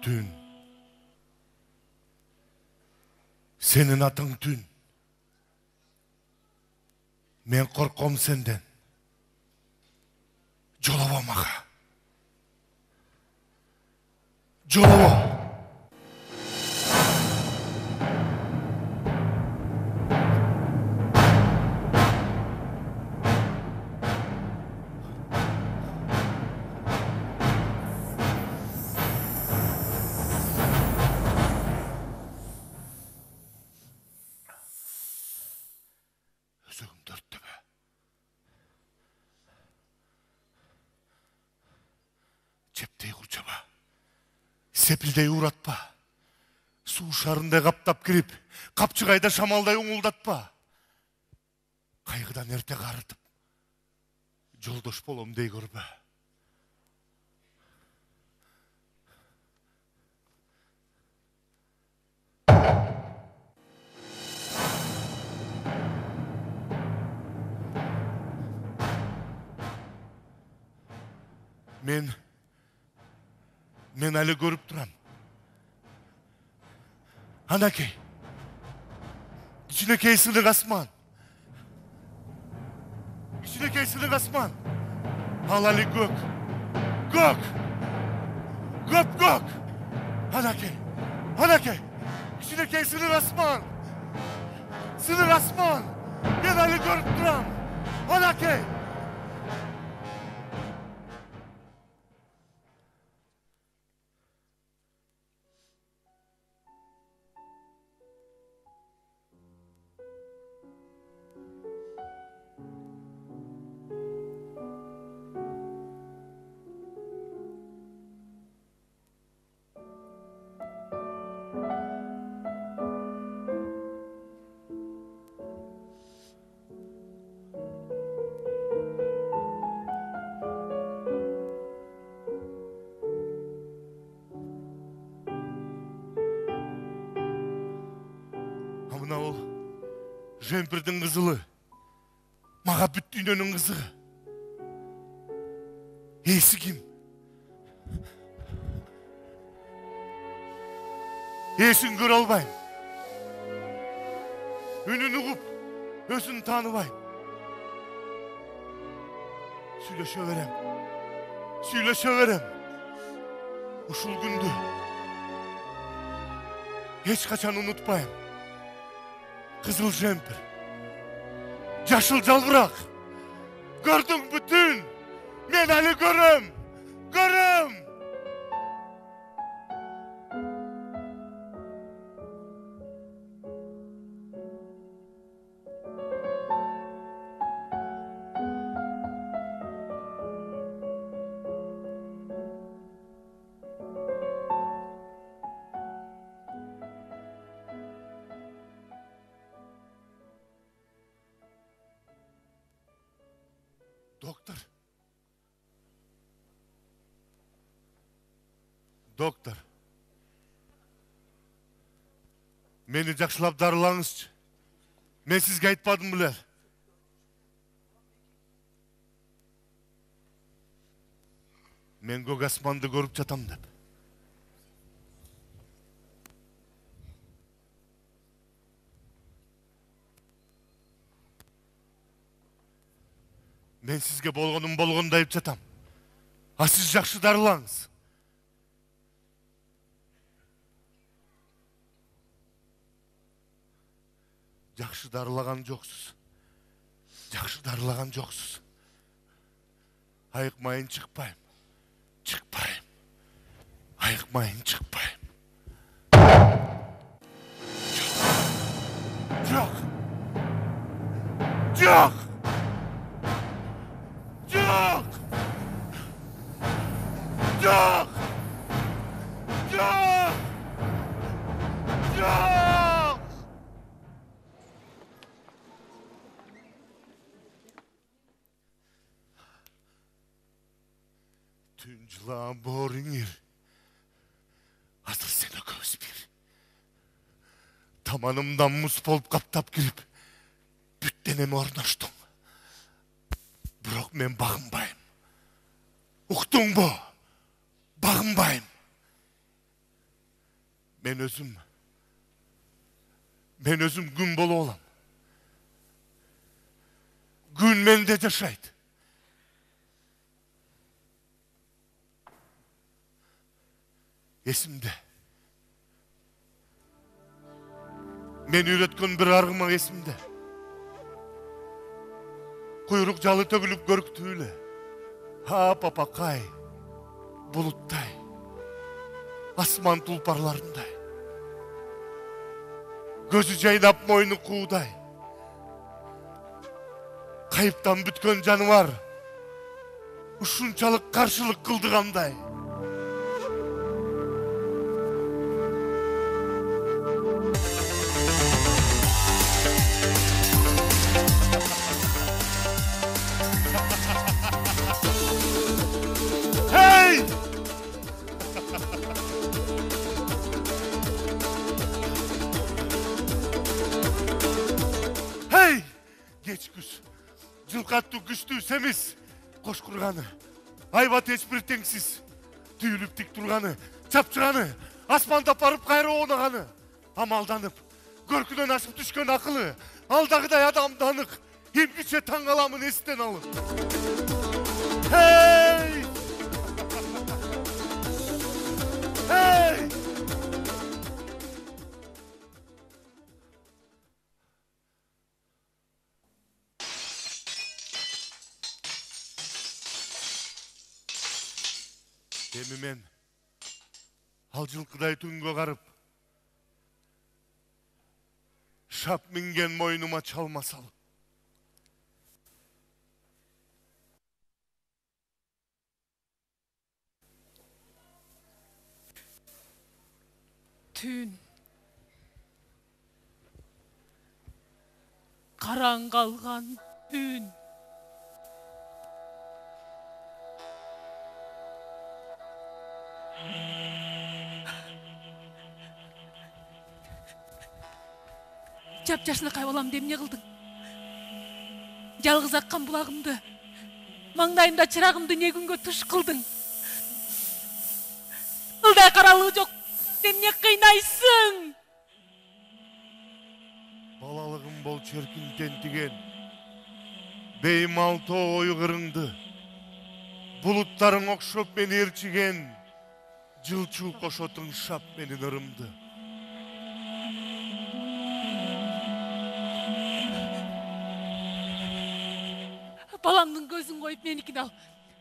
Tün. Senin atın Tün. Men korkom senden. Jolaba maga. Jolaba. Özüğüm dörttü be. Cepteyi kurcaba. Sepildeyi uğratpa. Su şarında kaptap girip, kapçıgayda şamalday uğuldatpa. Kaygıdan erte qarıtıp, joldoş bolom dey görbe. Men ali görüp duram. Anakey. İçinekey sınık asman. İçinekey sınık asman. Halali gök. Gök. Gök gök. Anakey. Anakey. İçinekey sınık asman. Sınık asman. Men ali görüp duram. Anakey. Amına ol. Jemper'din kızılı. Mağa büttüğünün kızı. Eysi kim? Eysin gör albayım. Önünü kup, özünü tanıbayım. Söyleşeverem. Söyleşeverem. Uşul gündü. Hiç kaçan unutmayım. Kızıl jemper. Yaşıl calbırak. Gördüm bütün. Men ali görüm. Görüm. Doktor. Doktor. Meni жақшылап дарылаңызчы. Men sizge aytпадым билер. Men көк асманды көрүп жатам деп. Men sizge болгонум болгондой айтып жатам. А сиз жакшы дарылаңыз. Жақшы дарылаган жоксуз. Жақшы дарылаган жоксуз. Айыкмайын чыкпайм. Чыкпайм. Айыкмайын чыкпайм. Жок. Жок. Жок. Жок. Жок. Жок. Tün жылаан боорыңер. Азыр сен экөөбүз бир. Таманымдан муз болуп каптап кирип, бүттенеме орноштуң. Бирок мен багынбайм. Уктуңбу? Багынбайм. Men özüm gün bolu olam. Gün mende yaşaydı. Esimde. Men üretken bir argıma esimde. Kuyruk jalı tökülüp görüktüyle. Ha papakay, buluttay, asman tulparlarınday. Gözü jaynap moynu kuğday. Kayıptan bütken canı var. Uşunçalık karşılık kıldıganday. Hey! Hey! Geç güz. Жылқатты күшті сemiz. Koş kurganı. Aybat hiçbir tengsiz. Tüyülüp dik turganı. Çapçıganı. Asmanda parıp gayrı oğnağanı. Amaldanıp. Görküden aşıp düşken akıllı. Aldağıday adamdanık. Hemgiçe tangalamın esten alın. Hey! Hey! Demimen al жылқыдай түнге қарып шап мінген мойныма çalma салып Түн қараң қалған түн Жап-жашынақай болам деп не қылдың? Жалғыз аққан бұлағымды, маңдайымда чырағымды не күнге тұш қылдың? Ылдай қаралығы жоқ деп не қинайсың? Балалығым бол черкін тентіген, беймал той қырыңды, бұлыттарың оқшоп мен ерчіген, жылчу қошотың шап менің ырымды. Баламның көзін қойып менікін ал.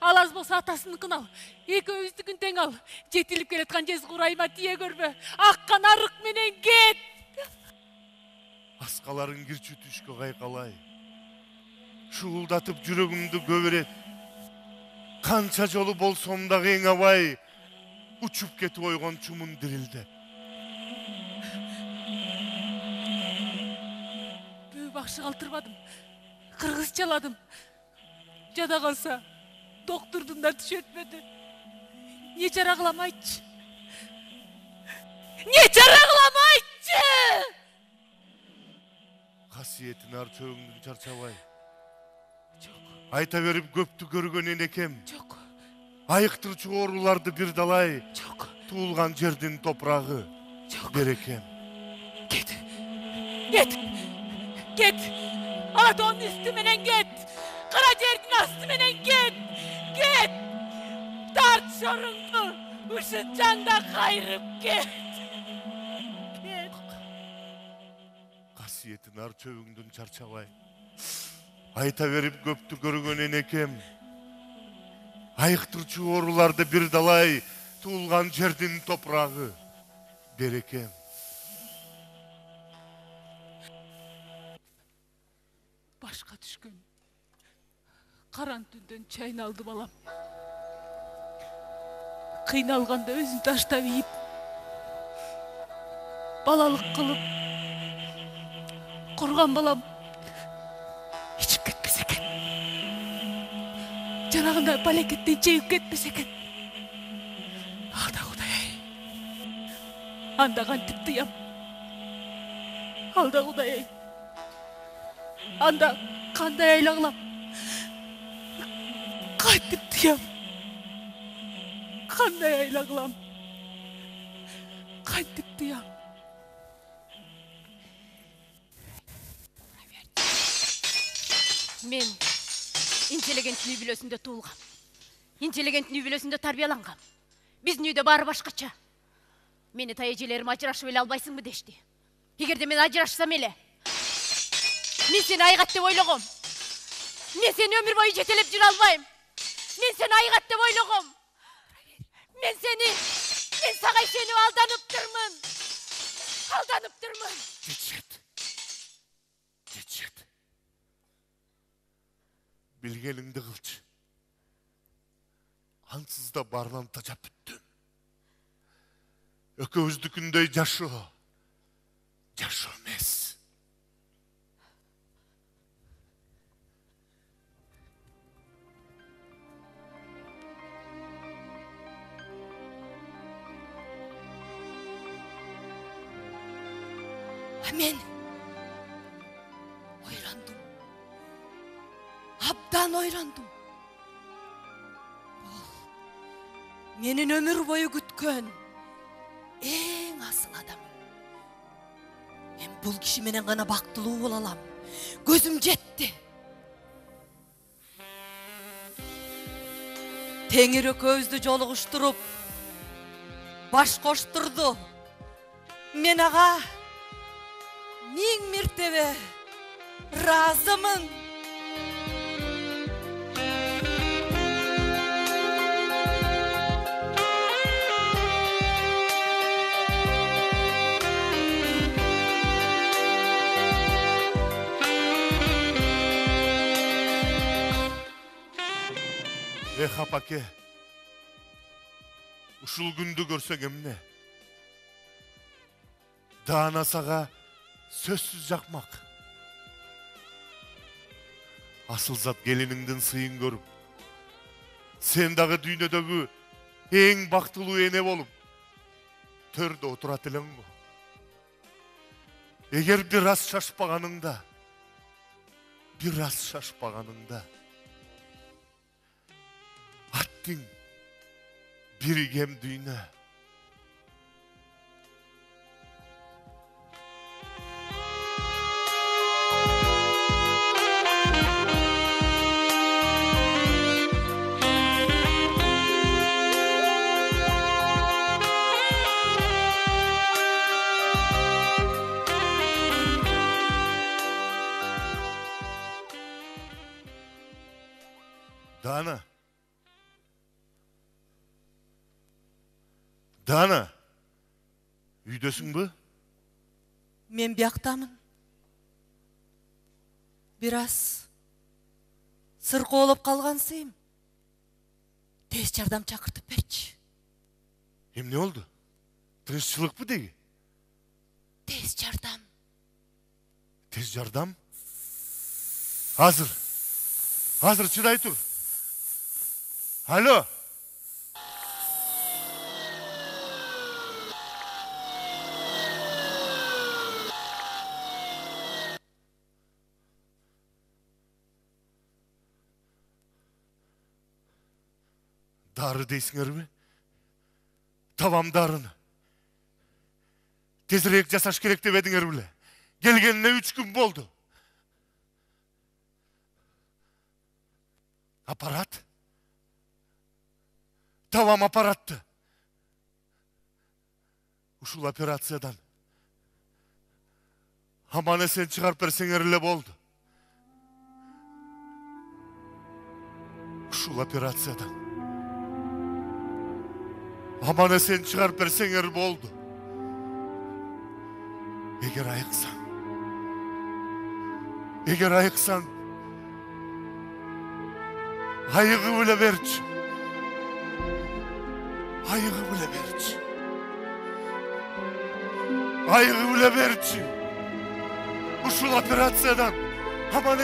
Ал аз болса атасыныкын ал. Екеуіздікін тең ал. Жетіліп келетқан жез құрайма тие көрбе. Аққан арық менен кет. Асқаларың кірчі түшкі қайқалай. Шуылдатып жүрегімді көбірет. Қанша жолы болсам да ең абай. Учуп кетіп ойған чумын дірілді. Бөй бақшы қалтырмадым. Қырғыз çaladım. Жада қалса, доктурдун да түш өтмеді. Не чара қыламайчы? Не чара қыламайчы? Қасиетін ар чөңдің чарчабай. Жоқ. Айта беріп көпті көргенен екем. Жоқ. Айықтырчы оруларды бір далай. Жоқ. Туылған жердің топрағы. Жоқ. Берекем. Кет. Кет. Кет. Атон üstü menen get. Kara жердің асты менен кет. Кет. Тарт шорыңды. Ушын жаңда қайрып кет. Кет. Қасиетін ар чөңдің чарчабай. Айта беріп көпті көргенен екем. Айықтырчы оруларды бір далай. Туылған жердің топрағы. Берекем. Башқа түшкөн. Қаран түнден чайналды балам. Қиналғанда өзін таштап иіп. Балалық қылып. Құрған балам. Ичіп кетпес екен. Жанағында палекеттен жейіп кетпес екен. Алда Құдай. Андаған тіпті ям. Алда Құдай. Анда қандай айлағылам. Қайтып тиям. Қандай айлағылам. Kantip duyam. Мен интеллигент үй бүлөсүндө туулгам. Интеллигент үй бүлөсүндө тарбиялангам. Биздин үйдө баары башкача. Мени таяжелерим ажырашып эле албайсыңбы дешти. Эгерде мен ажырашсам эле, мен сени айгат деп ойлогом. Мен сени өмүр бою жетелеп жүрө албайм. Мен сени айгат деп ойлогом. Мен сага ишенип алданыптырмын. Жетишет. Билгениңди кылчы. Ансыз да баарынан тажап бүттүм. Экөөбүздүкүндөй жашоо эмес. Мен ойландым. Абдан ойландым. Менин өмүр бою күткөн эң асыл адам. Мен бул киши менен гана бактылуу боло алам. Көзүм жетти. Теңир экөөбүздү жолугуштуруп баш коштурду. Мен ага миң мертебе ыраазымын. Апаке, ушул күндү көрсөң эмне? Даана сага сөзсүз жакмак. Асыл зат келиниңдин сыйын көрүп, сен дагы дүйнөдөгү эң бактылуу эне болуп, төрдө отурат элеңби? Эгер бир аз шашпаганыңда, аттың биригем дүйнө. Дана, үйдөсүңбү? Мен бияктамын. Бир аз сыркоолоп калгансыйм. Тез жардам чакыртып берчи. Эмне болду? Тынччылыкпы деги? Тез жардам. Тез жардам? Азыр чыдай тур. Алло. Дары дейсиңерби? Табам дарыны. Тезирээк жасаш керек деп эдиңер беле. Келгенине 3 күн болду. Аппарат? Табам аппаратты. Ушул операциядан аман эсен чыгарып берсеңер эле болду. Ушул операциядан аман эсен чыгарып берсеңер болду. Эгер айыксаң, айыгып эле берчи. Айыгып эле берчи. Ушул операциядан аман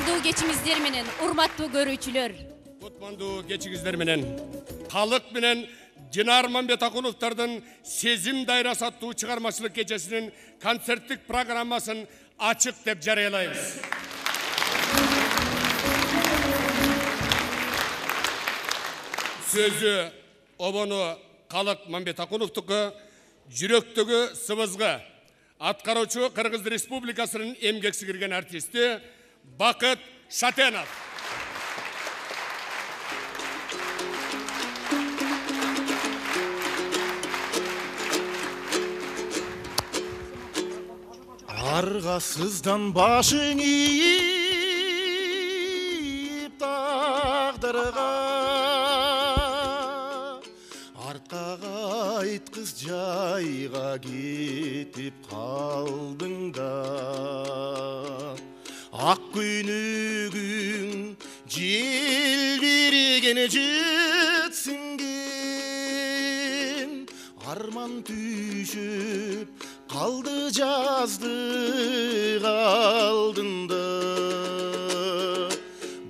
Кутмандуу кечиңиздер менен, урматтуу көрүүчүлөр. Кутмандуу кечиңиздер менен, халык менен Жинар Мамбетакуновдордун Сезим дайрасы аттуу чыгармачылык кечесинин концерттик программасын ачык деп жарыялайбыз. Сөзү обону Халык Мамбетакуновдуку, жүрөктөгү сыбызгы аткаруучу Кыргыз Республикасынын эмгек сіңірген артисти Бакыт Шатенов. Аргасыздан башың ийип тагдырга, артка кайткыз жайга кетип калдың да. Ак күнүгүң желбиреген жетсинген, арман түшүп қалды жаздық алдында.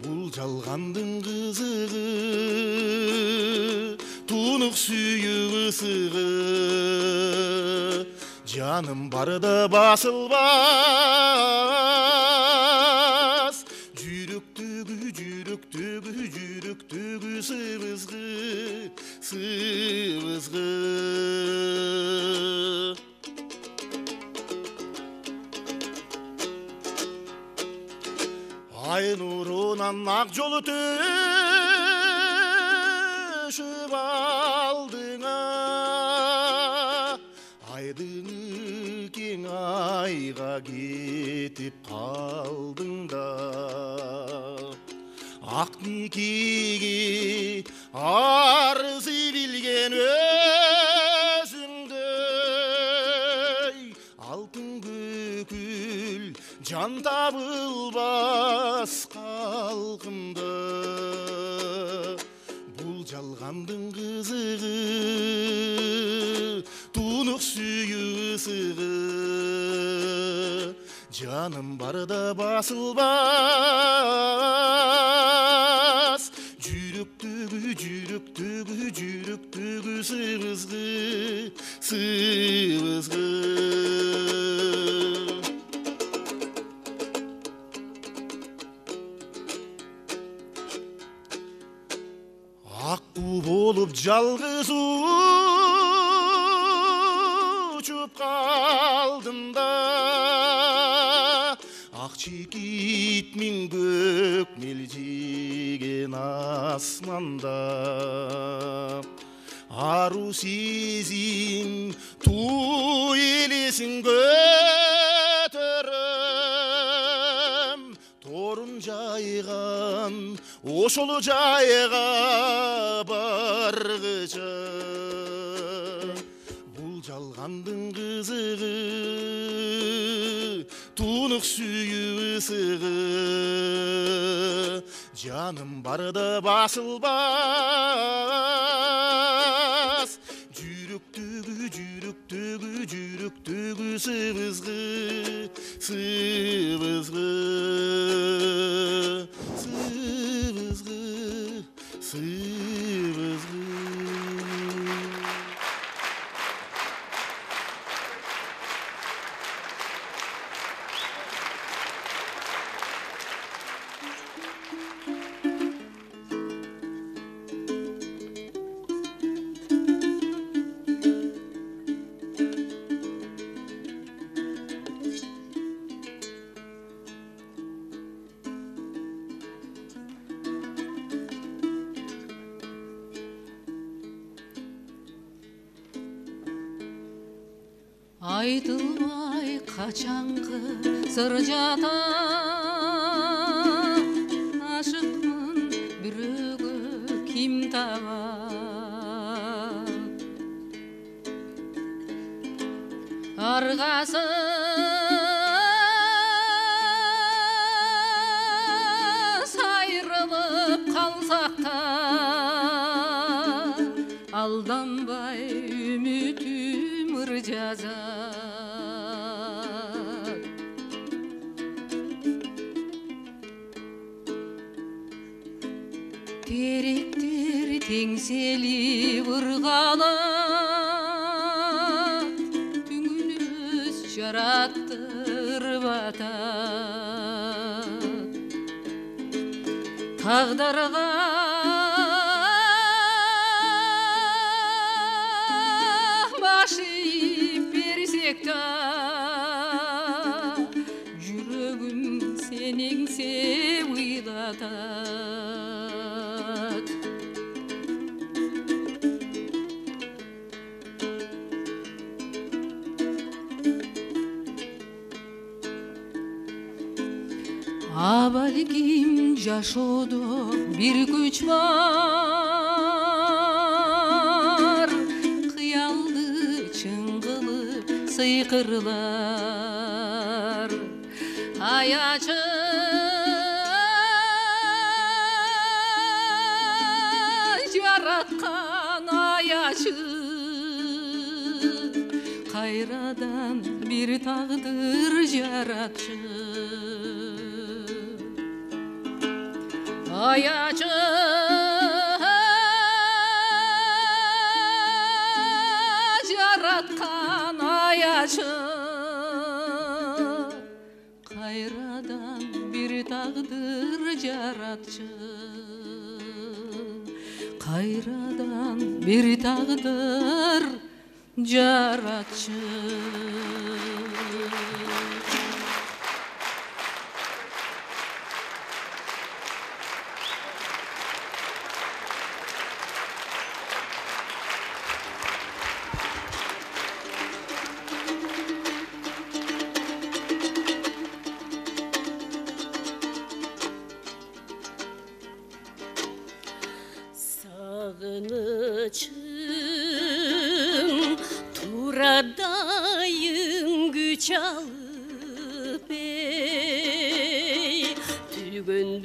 Бұл жалғандың қызығы, тұнық сүйі ысығы, жаным барда басылбас. Жүректегі сыбызғы, сыбызғы. Ай нұрынан ақ жолы төшіп алдыңа, айдың кең айға кетіп қалдың да. Ақ некеге арыз билген өзіңді, алтын көкіл жан табылбас қалқымда. Бұл жалғандың қызығы, тұнық сүйі ысығы, жаным барда басылбас. Жүректегі сыбызғы, сыбызғы. Аққу болып жалғыз ұшып қалдым да, ақ шекит мен көк мелжеген асманда. Ару сезім ту елесін көтерім, торын жайған ошолу жайға барғыча. Бұл жалғандың қызығы, тұнық сүйі ысығы, жаным барда басылбас. Жүректегі сыбызғы, сыбызғы. Сыбызғы, сыбызғы. Айтылмай қачанғы сыр жата, ашықмын бүрігі кім таба. Арғасы сайрылып қалсақ та, алданбай үмітім ыр жаза. теректер теңселіп ырғалап түңіліс жараттырып атат тағдырға башиып берсек та жүрегім сенеңсе ыйлатат а балким жашоодо бир күч бар кыялды чын кылып сыйкырлар аячы жараткан аячы кайрадан бир тагдыр жаратчы аячы жараткан аячы кайрадан бир тагдыр жаратчы кайрадан бир тагдыр жаратчы Sağınıçım turadayım güç alıp ey Tügün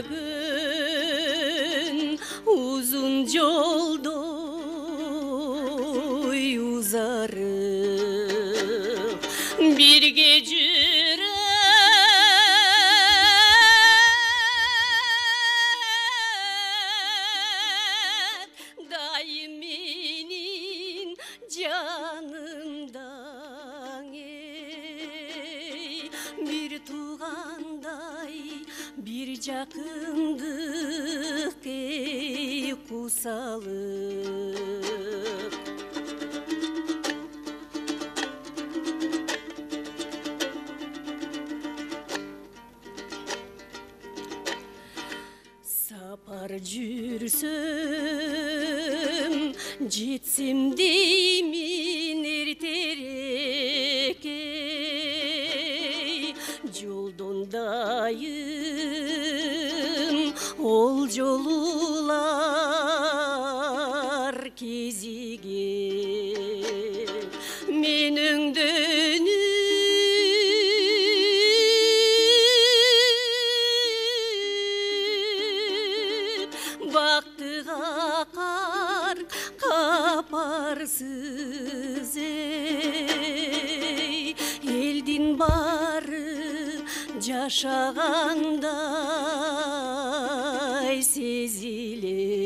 bugün uzun yolda uzarıp bir gece canımdan ey bir tuğanday bir jakındık ey kusalıp sapar jürsüm jetsem deymin erterek ey joldondayım ol jolular kezigen men öngdönüp baktığa kar kaparsız ey eldin bары жашагандай сезилет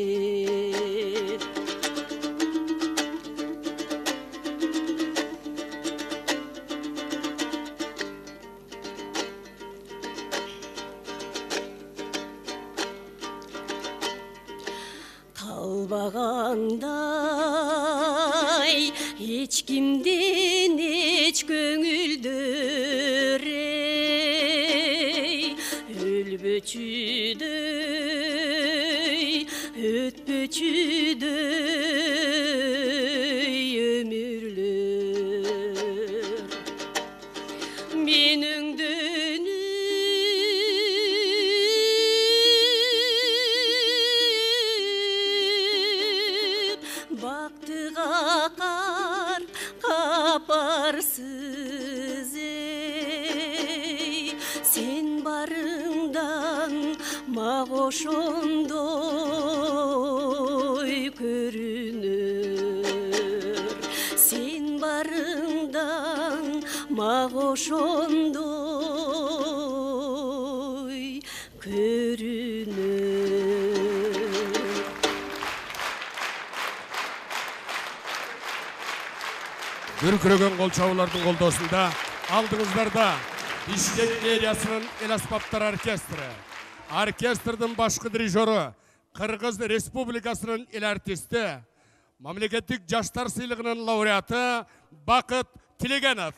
калбагандай эч кимден эч көңүлдөр эй өлбөчүдөй өтпөчүдөй өмүрлөр мен өңдөнүп бактыга кар капарсыз эй сен барыңдан мага ошондой көрүнөр сен барыңдан мага ошондой көрүнөр Үркіреген қол чабулардың қолдаусында алдыңыздарда Бишкек мериясының эл аспаптар оркестрі. Оркестрдің башқы дирижері Қырғыз Республикасының эл артисті, мемлекеттік жаштар сыйлығының лауреаты Бақыт Тілегенов.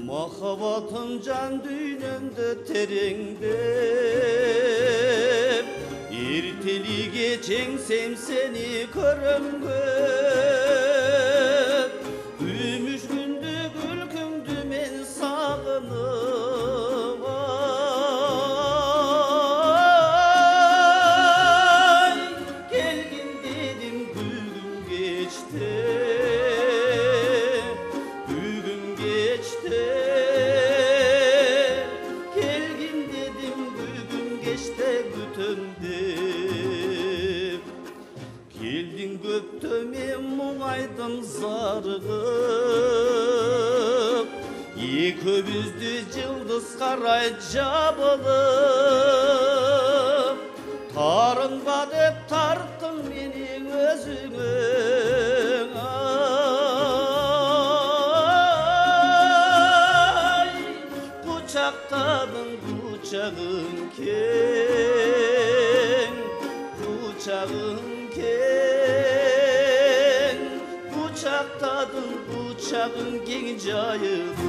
Makabatın can düğününde terengdep İrteli geçengsem seni karım göp Gümüş gündü gülkümdü men sağınıp ay Gelgin dedim bugün geçti Göktüme muğaydım zargıp İki büzdü yıldız karay jabılıp Tarınma dep tarttın beni özüne Ay Kucakladın kucağın keng Kucağın keng Kucaktadın kucağın keng cayıldı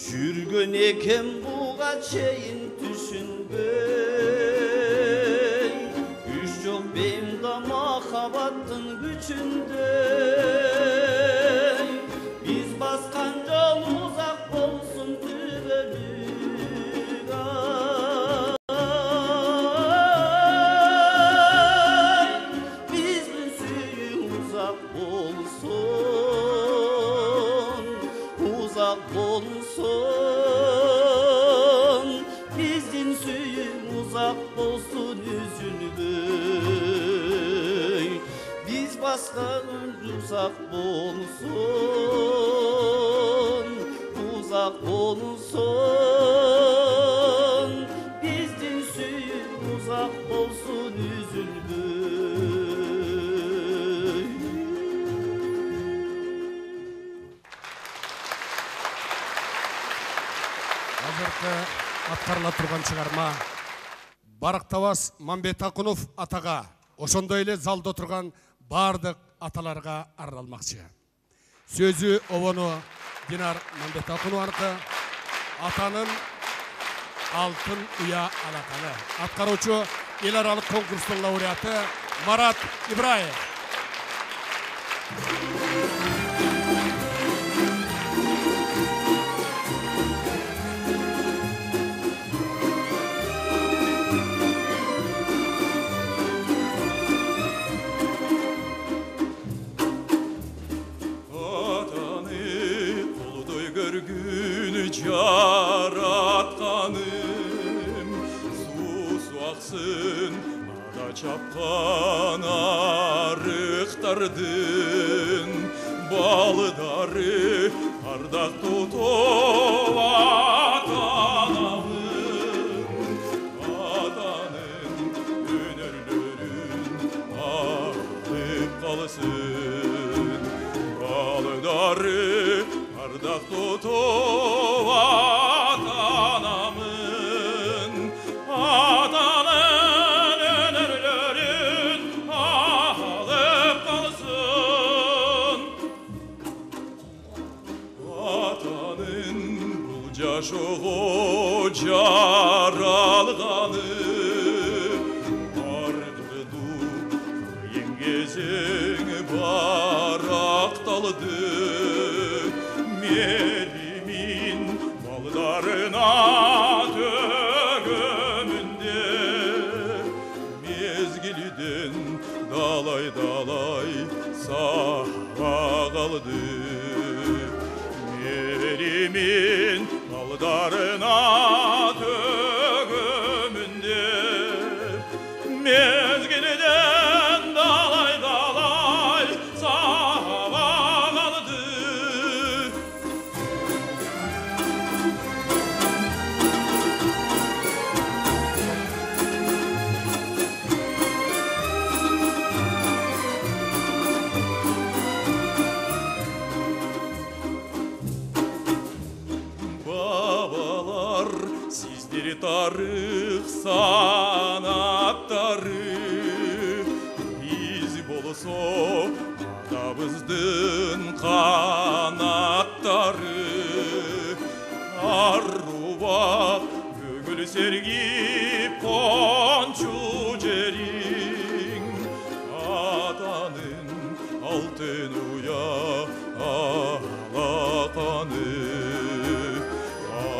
Жүргөн ekem буга чейин түшүнбөй Күч жок бейимда махабаттын күчүндө Биз баскан жол узак болсун түбөлүк ай Биздин сүйүү узак болсун Узак bolsun Bizdin suyum uzak bolsun üzülböy Biz baskan uzak bolsun Uzak bolsun Bizdin suyum uzak bolsun üzülböy Азыркы аткарыла турган чыгарма Барактабас Мамбетакунов атага, ошондой эле залда отурган бардык аталарга арналмакчы. Сөзү обону Динар Мамбетакунованыкы, атанын алтын уя алаканы. Аткаруучу эл аралык конкурстун лауреаты Марат Ибраев. Yaratkanım su aksın Ada çapkan arıktardın Balıdarı kardak tutup atanamın Atanın hünerlerin alıp kalsın Balıdarı kardak tutup atanamın Atanın hünerlerin alıp kalsın Atanın bulca şoğu caralganın Merimin mallarına dögümünde mezgiliden dalay dalay sağ kaldı. Merimin mallarına dögümünde mezgiliden dalay dalay sağ kaldı. Babalar sizleri tarih sanatları biz bolso adabızdın kanatları arruva göngül sergi ponçu cerin adanın altın uya alakanı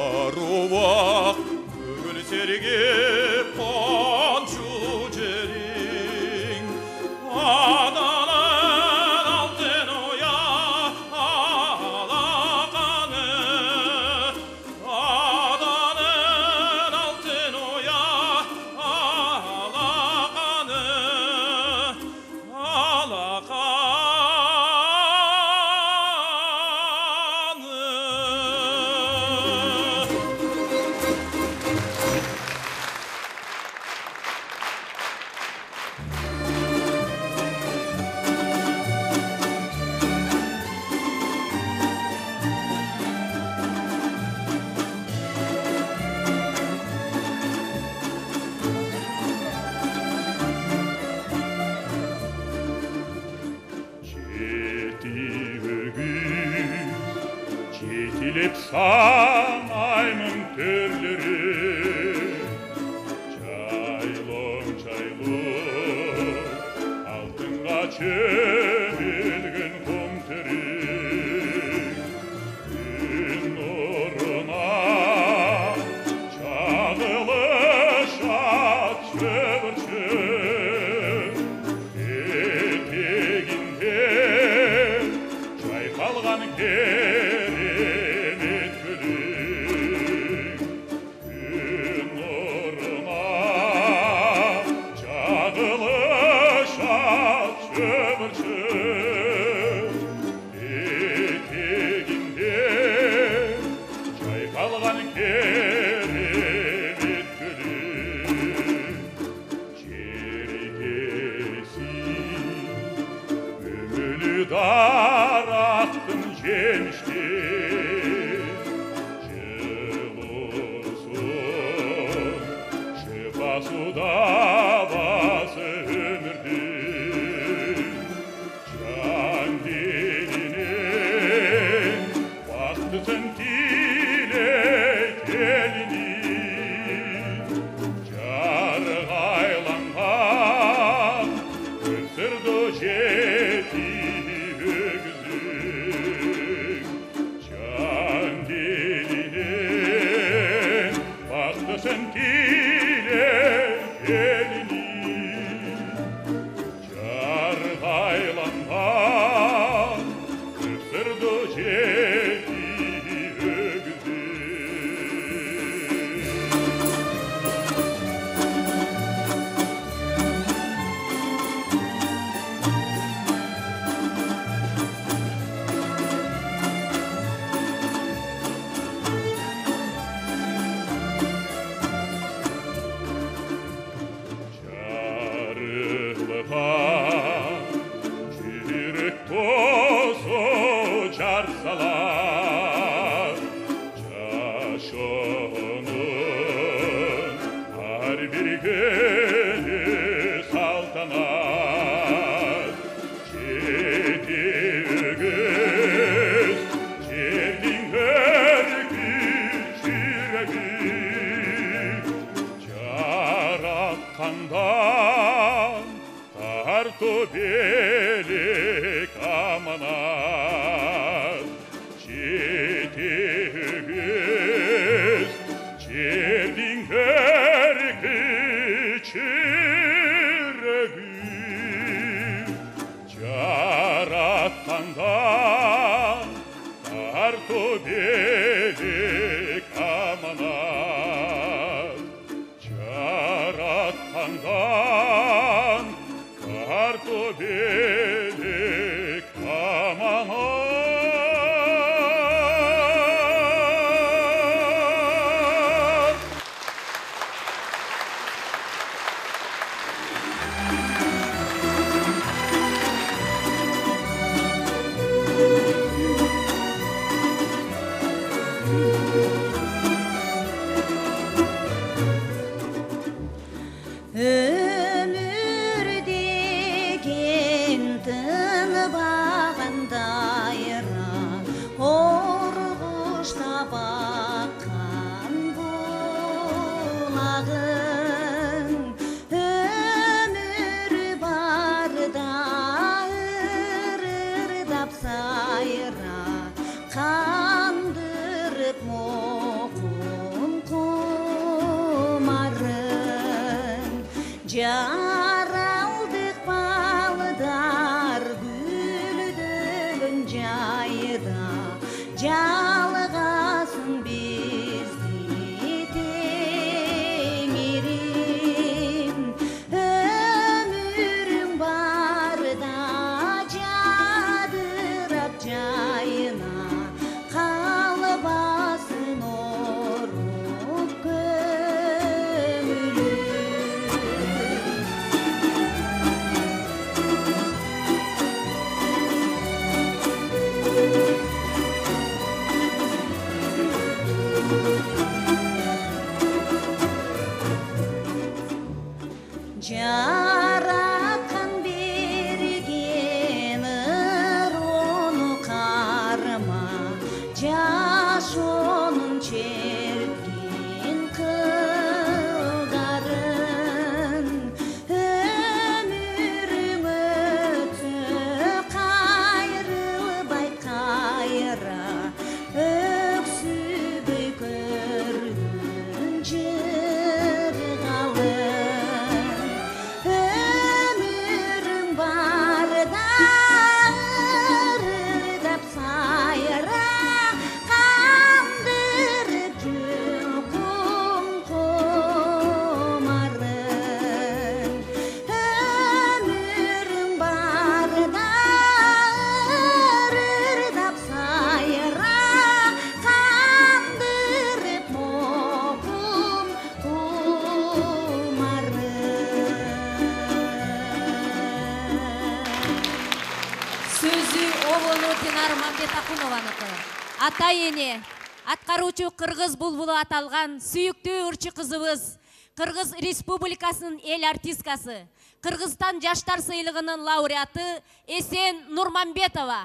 arruva göngül sergi ponçu cerin adanın altın uya alakanı adanın altın uya alakanı alakanı. Çetilip sanaymın türleri çaylım çaylım altınga çevilgin kum teri gün nuruna çağılış at çövrçün eteginde çaykalgan keremet gülüm gün nuruna çağılış at çövrçün eteginde çaykalgan keremet gülüm çerkesi ömülü darattın yemişti çılusun şifası davası ömürdün can dilinin baktısın dilek elini cargaylangan ısırdı jeti ögüzün can dilinin baktısın dilek elini cargaylangan ısırdı jeti ögüzün. Çürük tozu çarsalar çaşonun her bir günü saltanat çeti ögüz çerdin örgü çüregi çarakkandan tartu belik amanat тарту белек аманат жаратқандан тарту белек аманат. Ömür degen tınbağandayra Orğuşta bakkan bulağın Ömür barda ırırdap sayra Kandırıp mokum kumarın Jaraldık balıdar güldüğün cayda Jalğasın bizi temirim Ömürüm barda cadırap cayına Kalbasın orup gömülür Жаратқан берген onu karma Жаш onun çertkin kıldarın Ömürüm ötüp kayrılbay kayra Öksübey gördün jırgalın Ömürüm barda ırırdap sayra Kandırıp jukum kumarın Ömürüm barda ırırdap sayra Kandırıp mokum kumarın Сөзі Оболу Динар Мамбетақунованыкі. Ата-ене, атқарушы Қырғыз бұлбұлы аталған сүйікті өрші қызыбыз, Қырғыз Республикасының ел артисткасы, Қырғызстан жаштар сыйлығының лауреаты Эсен Нурмамбетова.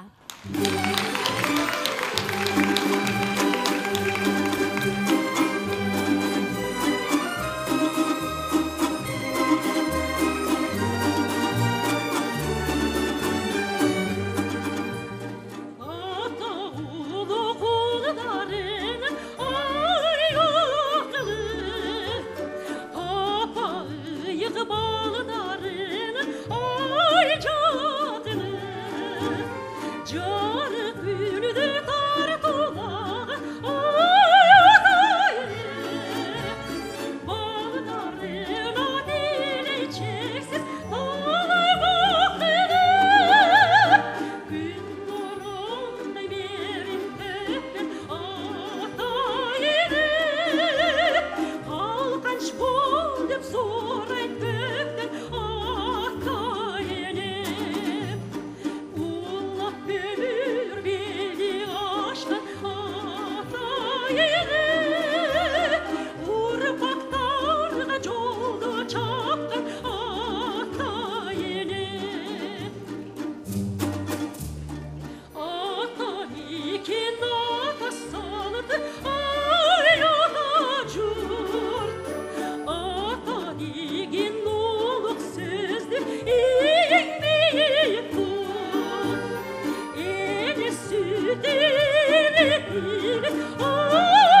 Oh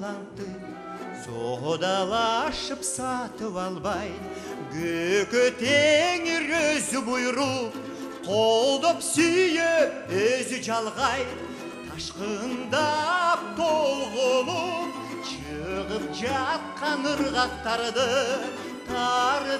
талантты содалашып сатып албай, көкө теңир өзү буйруп, колдоп сүйөп өзү жалгай, ташкындап толгонуп чыгып жаткан ыргактарды тартуулап,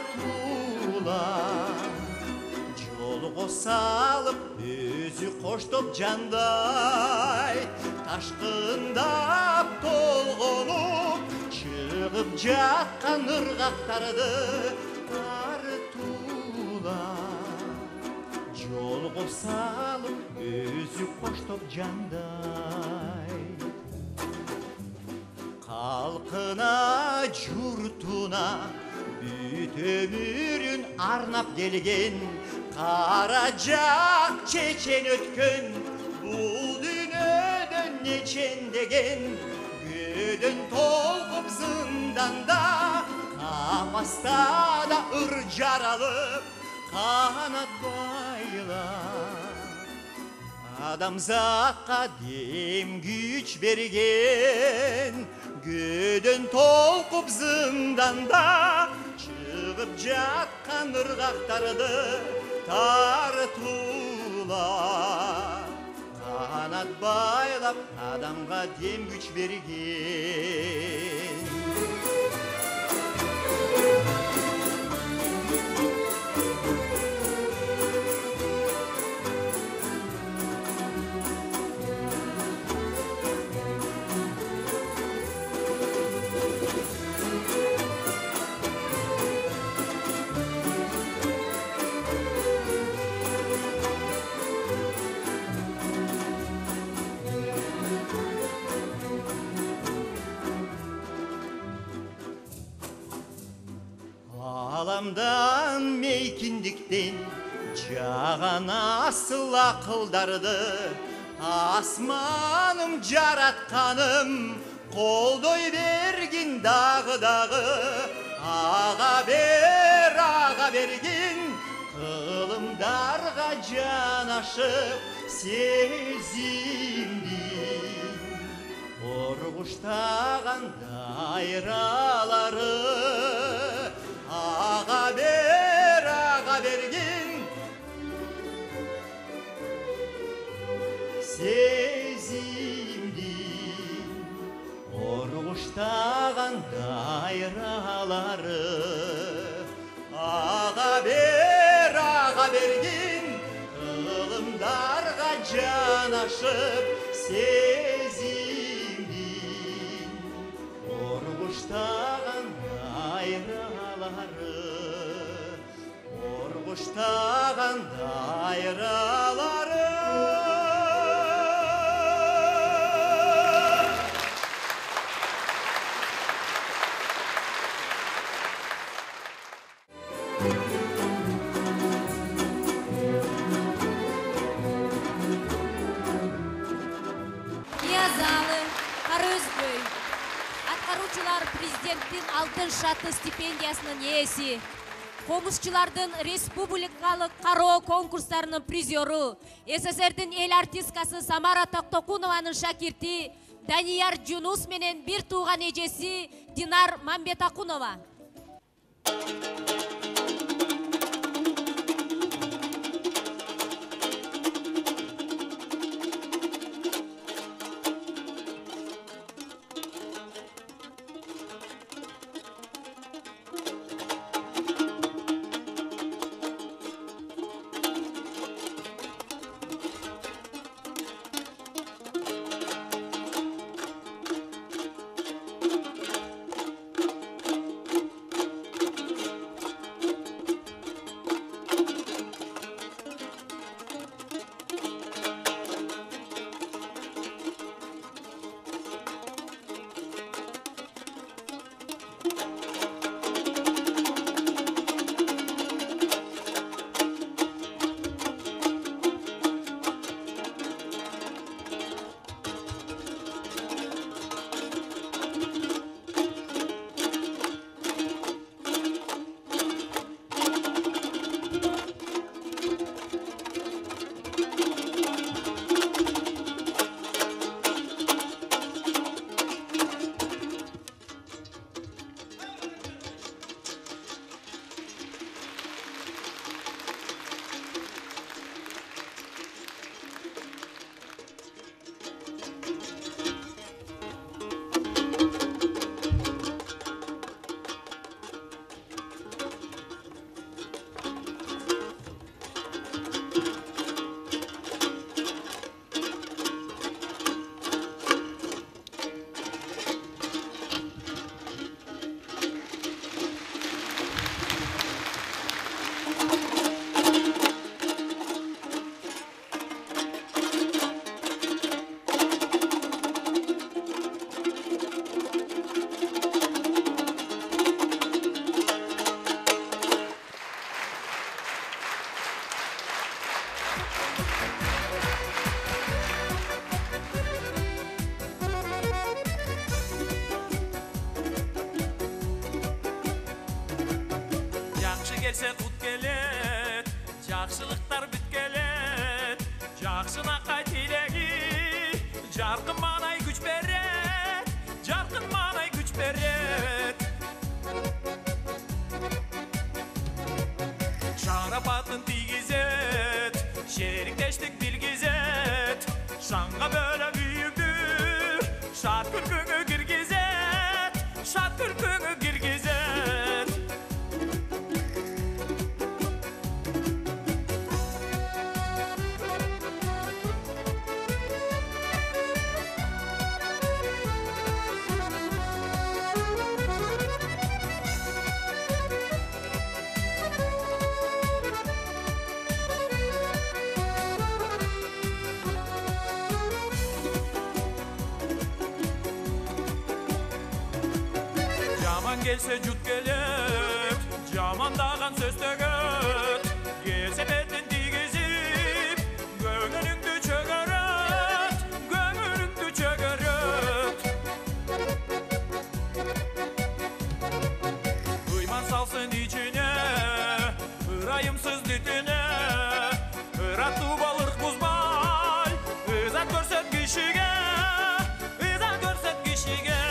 жолго салып өзү коштоп жандай, ташкындап толгонуп чыгып жаткан ыргактарды тартуулап, жолго салып өзү коштоп жандай. Халкына, журтуна бүт өмүрүн арнап келген, Каражак чечен өткөн, бул дүйнөдөн нечендеген, көдөн толкуп зынданда, капаста да ыр жаралып, канат байлап, адамзатка дем күч берген, көдөн толкуп зынданда, чыгып жаткан ыргактарды тартуулап, канат байлап, адамга дем күч берген. Аламдан мейкиндиктен жаган асыл акылдарды, асманым жаратканым колдой бергин дагы, ага бергин кылымдарга жанашып сезимди, оргуштаган дайралары, ага бергин сезимди, оргуштаган дайралары, ага бергин кылымдарга жанашып сезимди, оргуштаган дайралары, оргуштаган дайралары. Язалы, Караөзбөй. Аткаруучулар президенттин алтын шаты стипендиясынын ээси, комузчулардын республикалык кароо конкурстарынын призеру, СССРдин эл артисткасы Самара Токтокунованын шакирти Данияр Жунус менен бир тууган эжеси Динар Мамбетакунова. келсе кут келет, жакшылыктар бүт келет. Жакшынакай тилеги, жаркын манай күч берет, жаркын манай күч берет. Шарапатын тийгизет, шериктештик билгизет, шаңга бөлөп үйүңдү, шат күлкүңү киргизет, шат күлкүңү киргизет. Жаман келсе жут келет, жамандаган сөз төгөт. Келсе бетин тийгизип, көңүлүңдү чөгөрөт, көңүлүңдү чөгөрөт. Кыйман салсын ичине, ырайымсыз дүтүнө, ыраттуу балырк бузбай, ыза көрсөт кишиге, ыза көрсөт кишиге.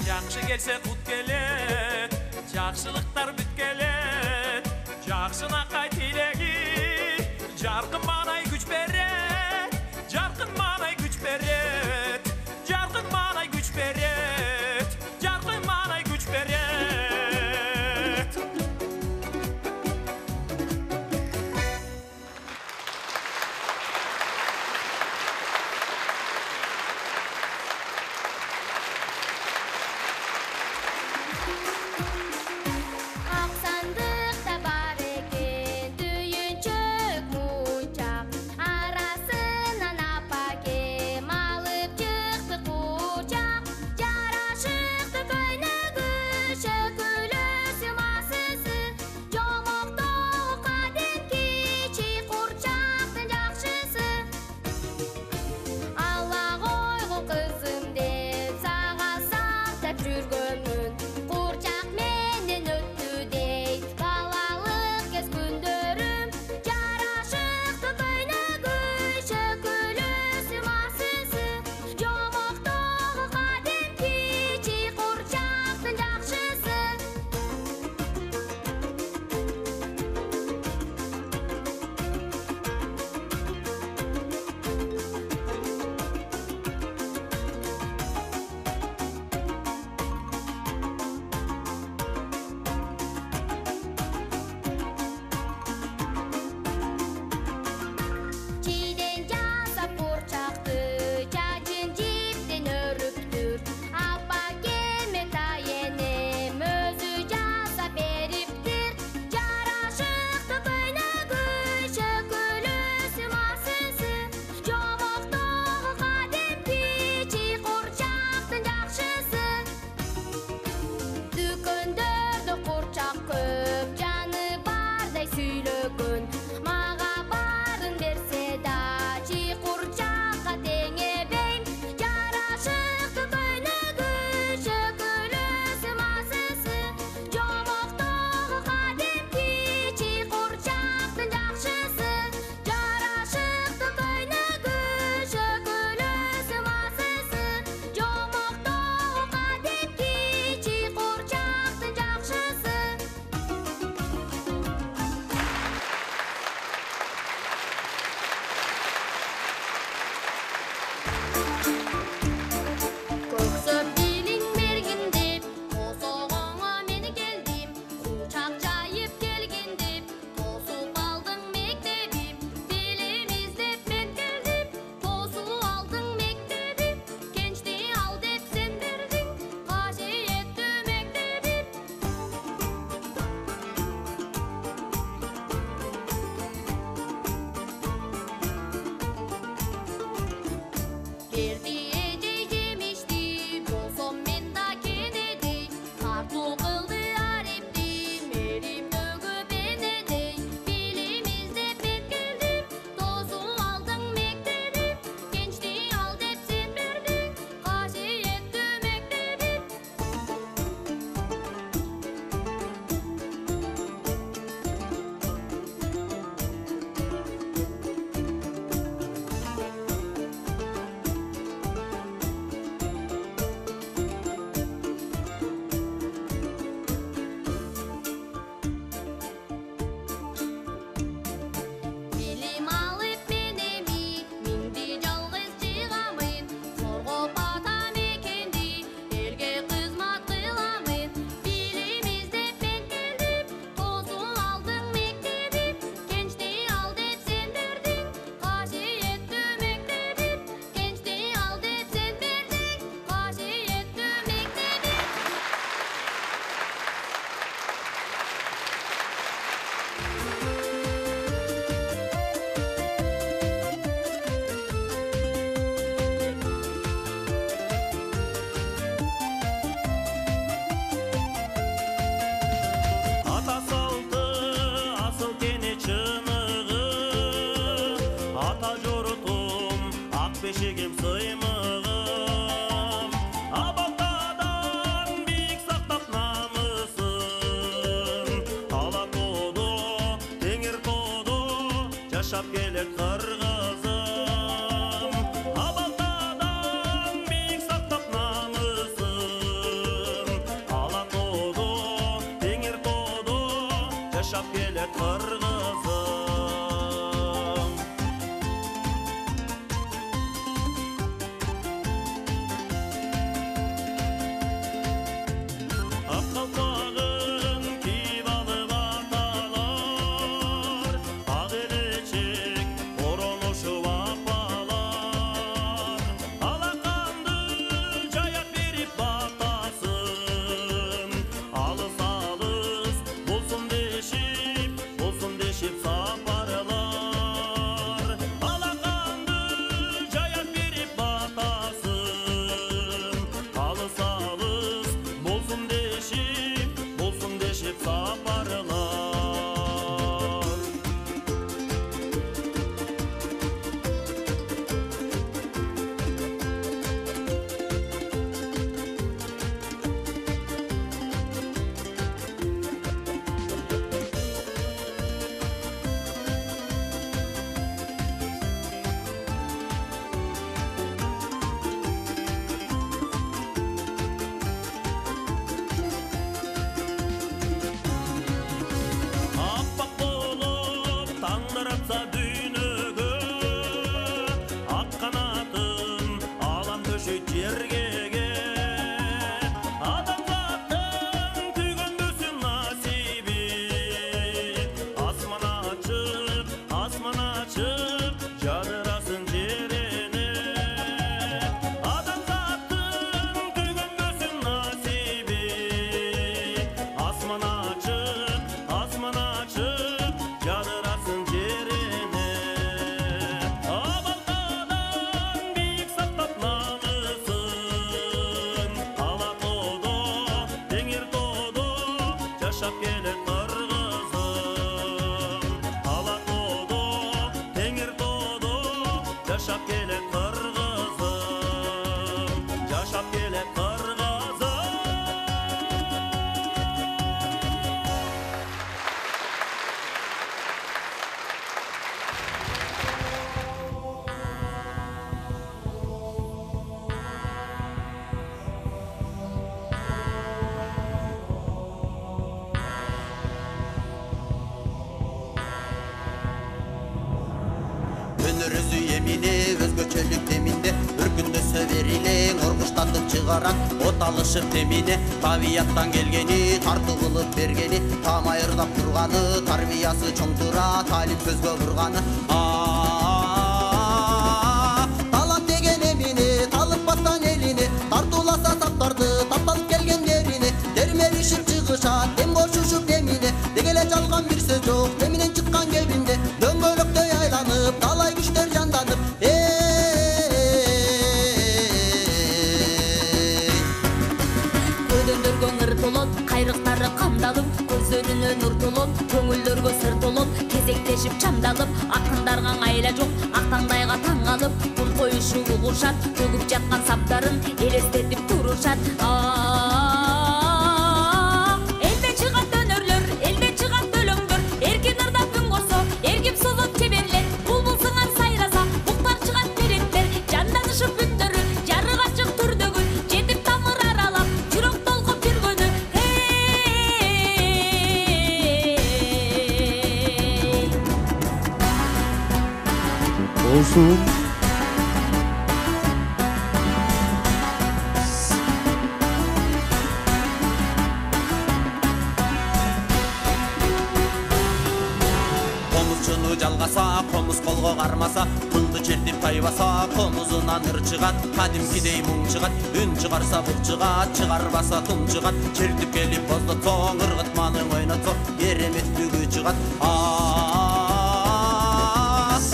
Жакшы келсе кут келет, жакшылыктар бүт келет. Жакшынакай тилеги, жаркын манай күч берет, жаркын манай күч берет, жаркын манай күч берет, жаркын манай күч берет. Ак сандыкта бар экен бешигим сыймыгым абалдадан бийик сактап намысын ала тоодо теңир тоодо жашап келет кыргызым абалдадан бийик сактап намысын ала тоодо теңир тоодо жашап келет кыргызым Өнөрүзү эмине өзгөчөлүк теминде үркүндө сөберилең оргуштатып чыгарат от алышып темине табияттан келгени тартуу кылып бергени там айырдап турганы тарбиясы чоңтура талип көзгө бурганы талант деген эмине талыкпастан элине тартууласа саптарды тапталып келгендерине термелишип чыгышат тем кошушуп темине дегеле жалган бир сөз жок теминен чыккан кебинде дөңгөлөктөй айланып талай күчтөр жанданып көдөндөргө ыңыр толот кайрыктары камдалып көздөрүнө нур толот көңүлдөргө сыр толот кезектешип чамдалып акындарга айла жок актаңдайга таң калып кум коюшу угушат төгүп жаткан саптарын элестетип турушат элден чыгат өнөрлөр элден чыгат өлөңдөр эркин ырдап күн корсо эркип созот чеберлер булбул сыңар сайраса буктар чыгат береттер жанданышып үндөрү жарык ачык түрдөгү жетип тамыр аралап жүрөк толкуп жүргөнү болсун жалгаса комуз колго кармаса кылды чертип тайбаса комузунан ыр чыгат кадимкидей муң чыгат үн чыгарса бук чыгат чыгарбаса тум чыгат чертип келип боздотсоң ыргытманың ойнотсо кереметтүгү чыгат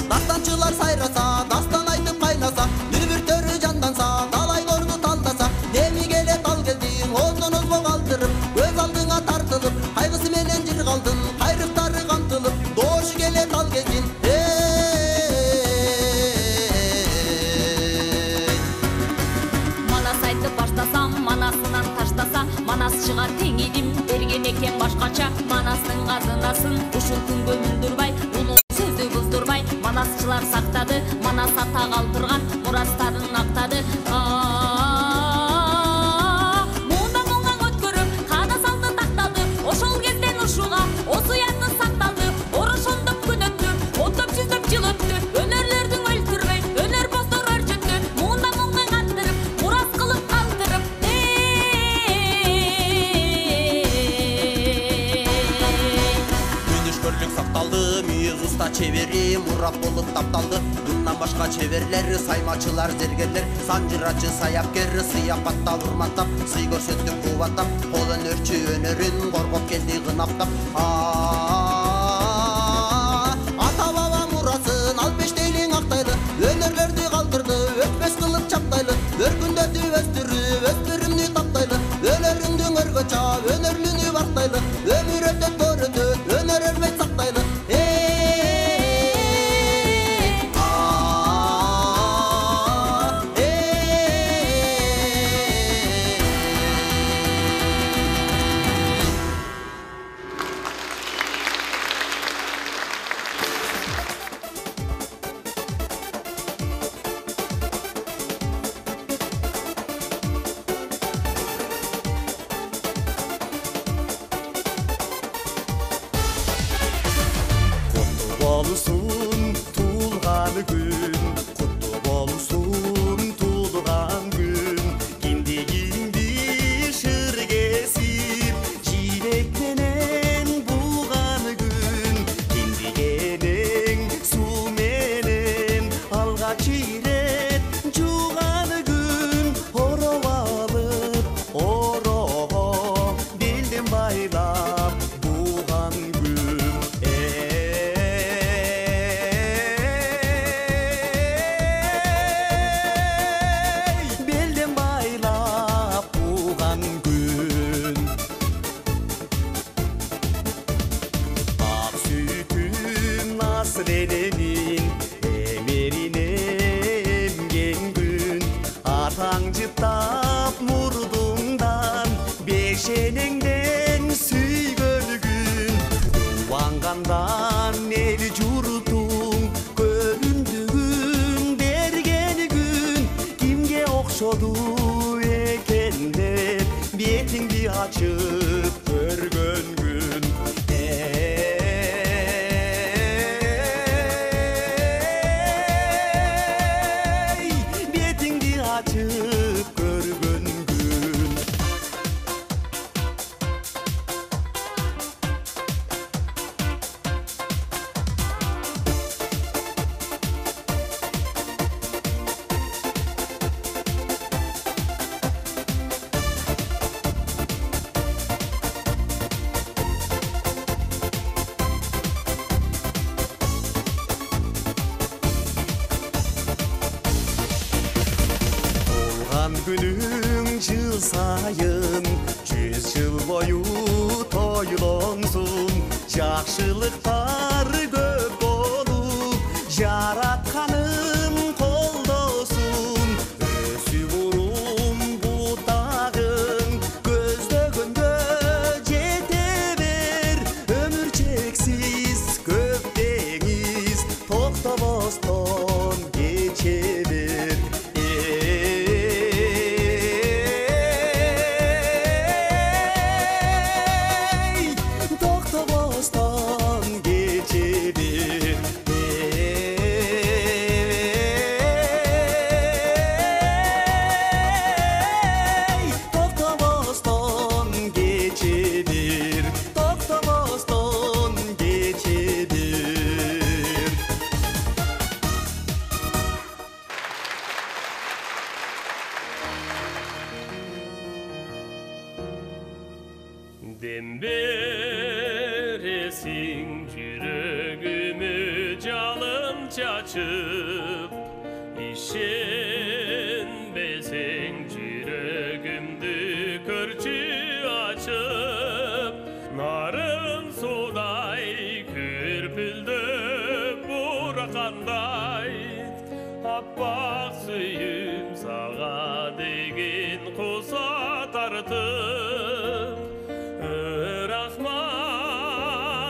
дастанчылар сайраса дастан айтып кайнаса дүбүртөрү жанданса талайлорду талдаса деми келет ал келдиң оздон озго калтырып көз алдыңа тартылып кайгысы менен жыр калдың кайрыктары камтылып доошу келет ал кезин казынасын ушул күнгө мүндүрбай улуу сөздү буздурбай манасчылар сактады манас ата калтырган мурастарын актады муунда муңаң өткөрүп каада салды такталды ошол кезден ушуга осуяты сакталды орошондоп күн өттү ондоп жүздөп жыл өттү өнөрлөрдүң өлтүрбөй өнөр боздор өрчөттү муунда муңаң аттырып мурас кылып калтырып Күнүшкөрлүк сакталды мүйүз уста чебери мурап болуп тапталды мындан башка чеберлер саймачылар зергерлер санжырачы саяпкер сыяпаттап урматтап сый көрсөттүк кубаттап кол өнөрчү өнөрүн коргоп келди кынаптап ата баба мурасын ал бештейлиң актайлы өнөрлөрдү калтырды өтпөс кылып чаптайлы өркүндөтү өстүрүп өспүрүмдү таптайлы өнөрүңдүң өргө чаап өнөрлүнү бактайлы өмүр өтөт көрөтөт өнөр өрбөй сактайлы болсун туулган күн куттуу болсун туулган күн киндигиңди шыр кесип жийрек менен бууган күн киндигенең суу менен алгач ирет жууган күн ороп алып орого белден байлап бууган күн белден байлап бууган күн ак сүтүн насыл эненин эмерине эмген күн атаң жыттап мурдуңдан бешенеңден сүйгөн күн убангандан эл журтуң көрүндүгүн берген күн кимге окшоду экен деп бетиңди ачып көргөн күн бетиңди ачып көргөн күн Толган күнүң жыл сайын 100 жыл бою тойлонсун жакшылыктар көп болуп жаратканын колдосун өсүп урум бутагың көздөгөндө жете бер өмүр чексиз көп деңиз токтобостон кече бер токтобостон кече бер токтобостон кече бер токтобостон кече бер Dem beresiň jürögümü jalım çaçıp İşenmeseň jürögümdü körçü açıp Narın suday körpüldöp burakanday Appak suyum sağa degen kusa tartıp Rahman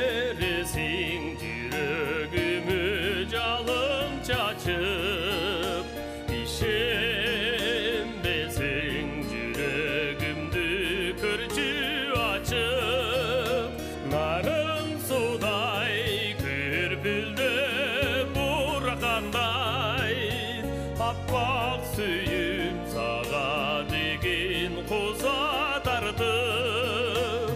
Бересің жүрегіме жалын чачып, ишенбесең жүрегімді көрчү ачып, нарын судай көрпілді буракандай, аппақ сүйім саға деген қоса тартып,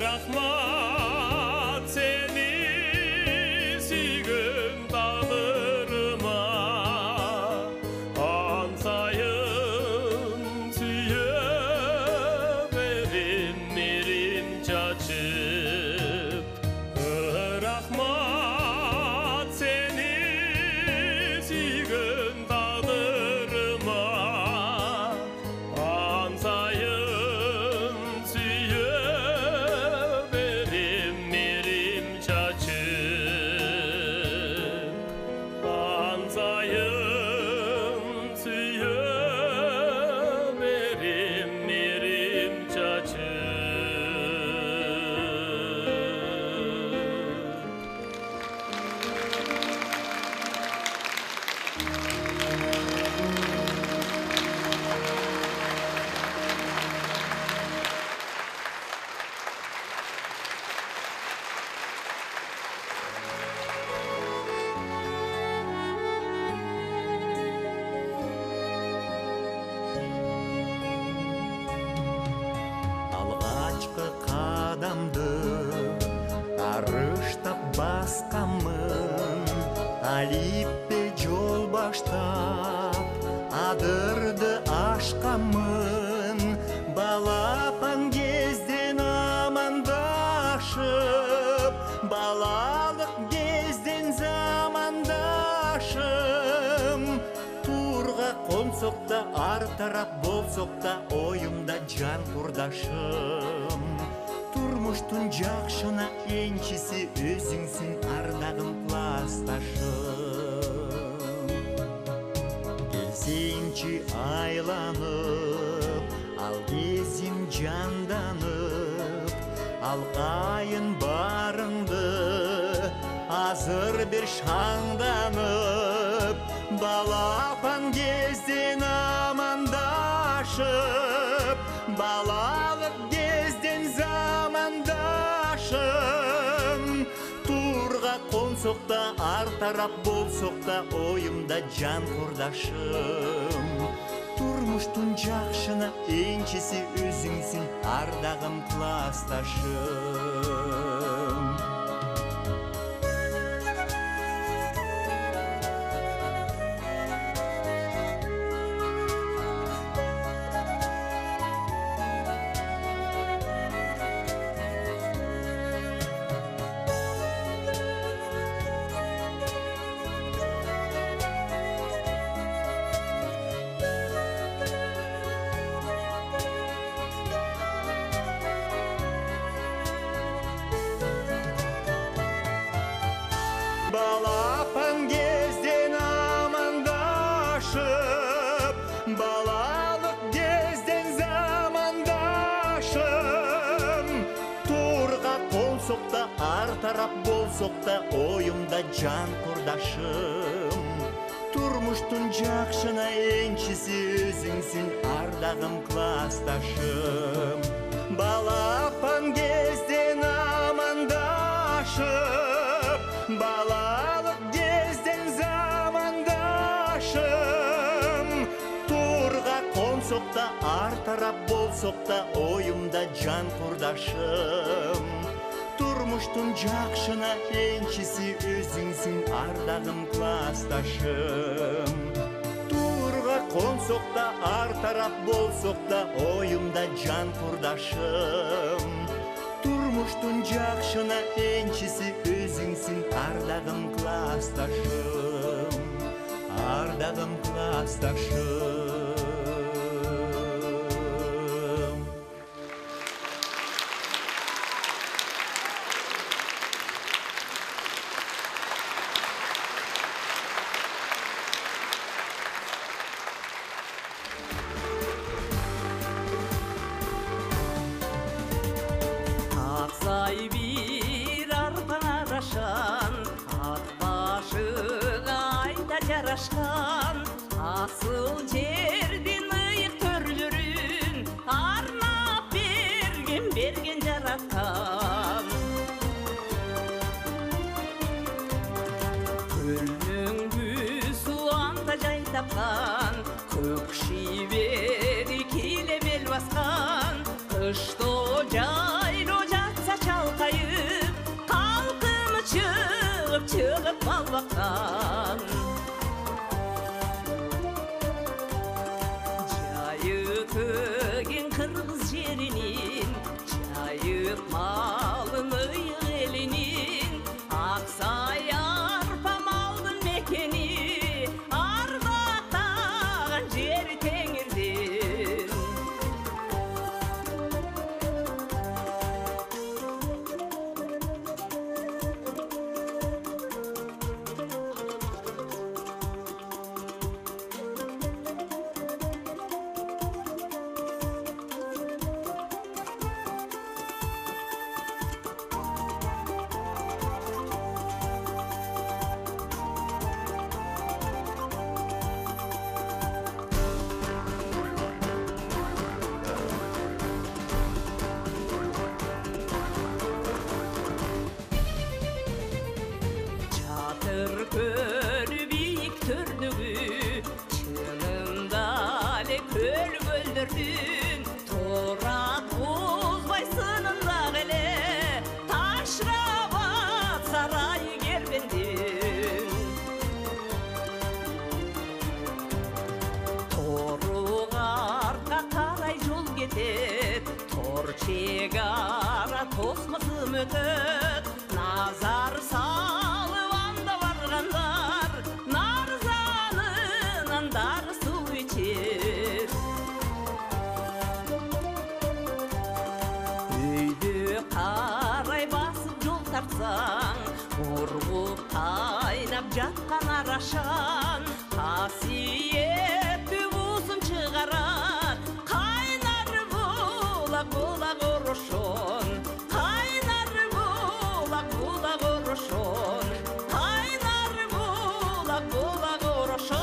рахмат сені сүйгім тағдырыма, ансайын сүйе берем мерем чачып. Рахмат сені сүйгім тағдырыма, ансайын сүйе берем мерем чачып. Ансайын сүйе берем мерем чачып. Алғачқы қадамды арыштап басқамын, алиппе жол баштап адырды ашқамын, балапан кезден амандашып, балалық кезден замандашым, турға қонсоқта ар тарап болсоқта ойымда жан құрдашым. Турмуштун жакшына энчиси өзүңсүң ардагым классташым. Келсеңчи айланып, ал кезим жанданып, алкайын барыңды азыр бир шаңданып, балапан кезден амандашып, балалық кезден замандашым, турға қонсоқта ар тарап болсоқта ойымда жан құрдашым. Турмуштун жакшына энчиси өзүңсүң ардагым классташым. Балапан кезден амандашып, балалық кезден замандашым, турға қонсоқта ар тарап болсоқта ойымда жан құрдашым. Турмуштун жакшына энчиси өзүңсүң ардагым классташым. Балапан кезден амандашып, балалық кезден замандашым, турға қонсоқта ар тарап болсоқта ойымда жан құрдашым. Турмуштун жакшына энчиси өзүңсүң ардагым классташым. Турға қонсоқта ар тарап болсоқта ойымда жан құрдашым. Турмуштун жакшына энчиси өзүңсүң ардагым классташым, ардагым классташым. Ай bir arpan araşan At başıga ayda jaraşkan Asıl жердин ыйык төрлөрүн Арнап берген жараткан Көлнүңгү суанда жай тапкан Көк шибери киле бел баскан Кышто жайло жатса чалкайып Калкымы чыгып бал баккан Жайытыгин кыргыз жеринин Жайыт малын ыйык элинин Аксай арпа малдын мекени Ардактаган жери теңирдин Жатыр көлү бийик төрдүгү Чынында эле көлдөрдүн Торак бузбай сынындагы эле Ташрабат сарайы кербендин Торук артка карай жол кетет Тор чегара тосмосум өтөт Назар салып анда баргандар Нарзанын андары суу ичет Өйдө карай басып жол тартсаң Ургуп кайнап жаткан арашан Касиеттүү буусун чыгарат Кайнар булак орошон Кайнар булак орошон Кайнар булак орошон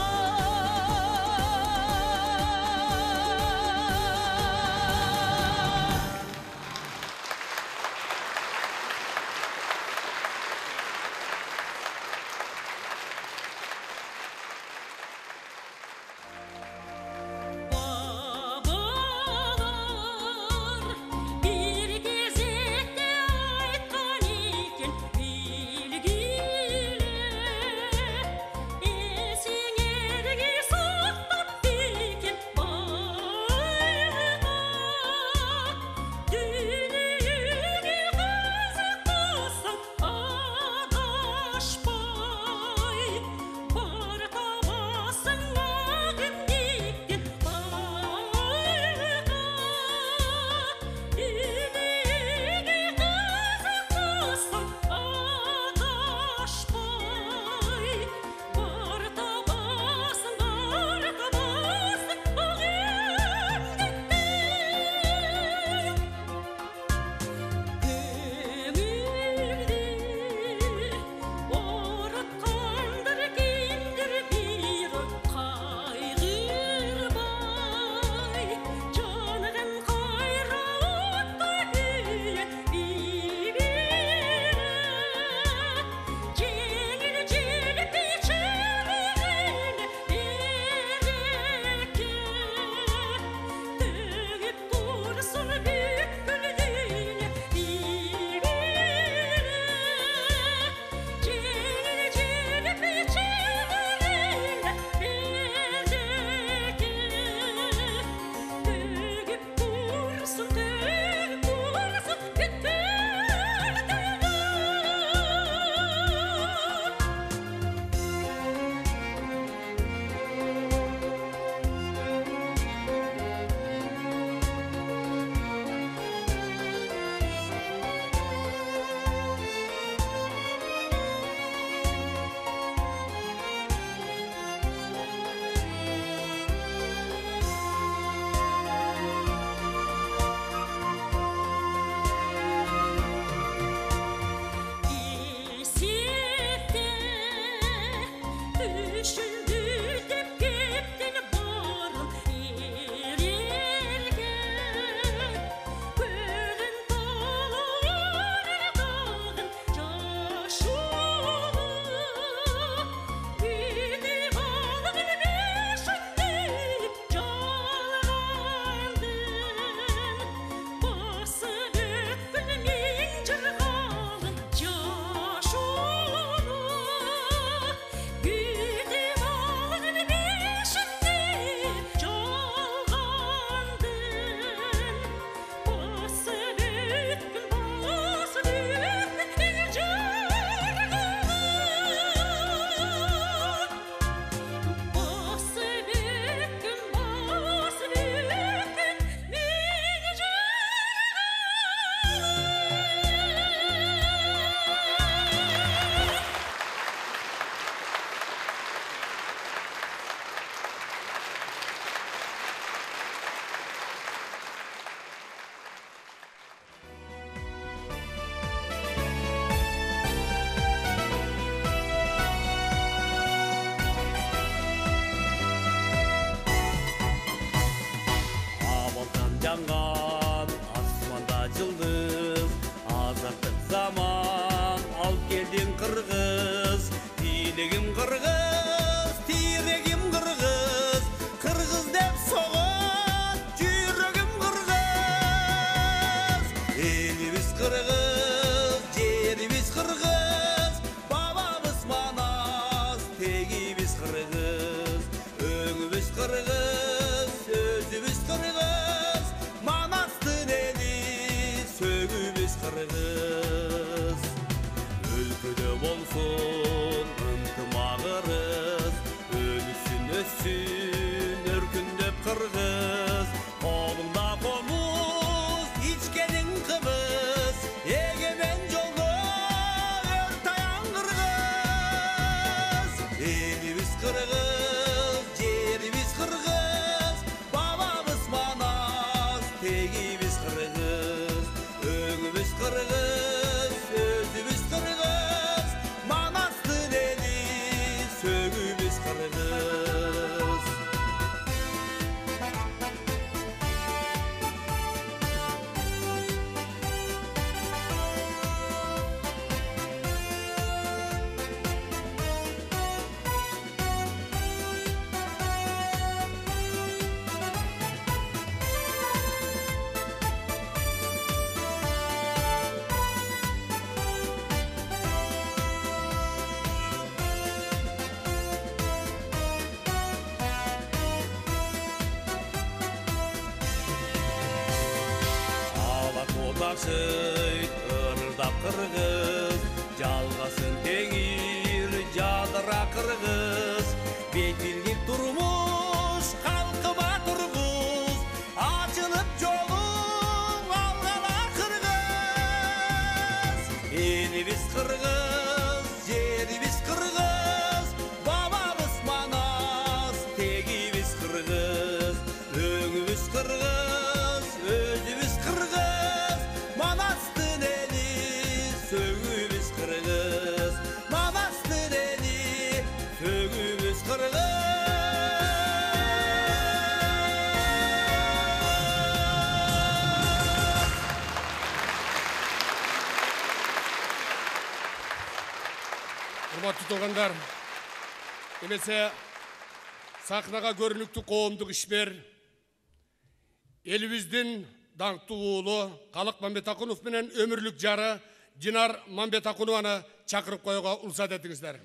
аман алып келдин кыргыз бийлигим кыргыз тирегим кыргыз кыргыз деп согот жүрөгүм кыргыз элибиз кыргыз жерибиз кыргыз бабабыз манас тегибиз кыргыз өңүбүз кыргыз сөзүбүз кыргыз манастын эли сөгүбүз кыргыз өлкөдө болсун ынтымагырыз өнүсүн өссүн өркүндөп кыргыз колуңда комуз ичкениң кыбыз эгемен жолдо өр таян кыргыз элибиз кыргыз жерибиз кыргыз бабабыз манас тегибиз кыргыз өңүбүз кыргыз сөзүбүз кыргыз манастын эли сөгүбүз кыргыз Ташыйт ырдап кыргыз жалгасын теңир жадыра кыргыз бетилдик турмуш калкыма тургуз ачылып жолуң алгала кыргыз элибиз кыргыз жерибиз кыргыз бабабыз манас тегибиз кыргыз өңүбүз кыргыз өзүбүз кыргыз манастын эли сөгүбүз кыргыз манастын эли сөгүбүз кыргыз Урматтуу туугандар, эмесе сахнага көрүнүктүү коомдук ишмер элибиздин даңктуу уулу Калык Мамбетакунов менен өмүрлүк жары Динар Мамбетакунованы чакырып коюуга уруксат этиңиздер.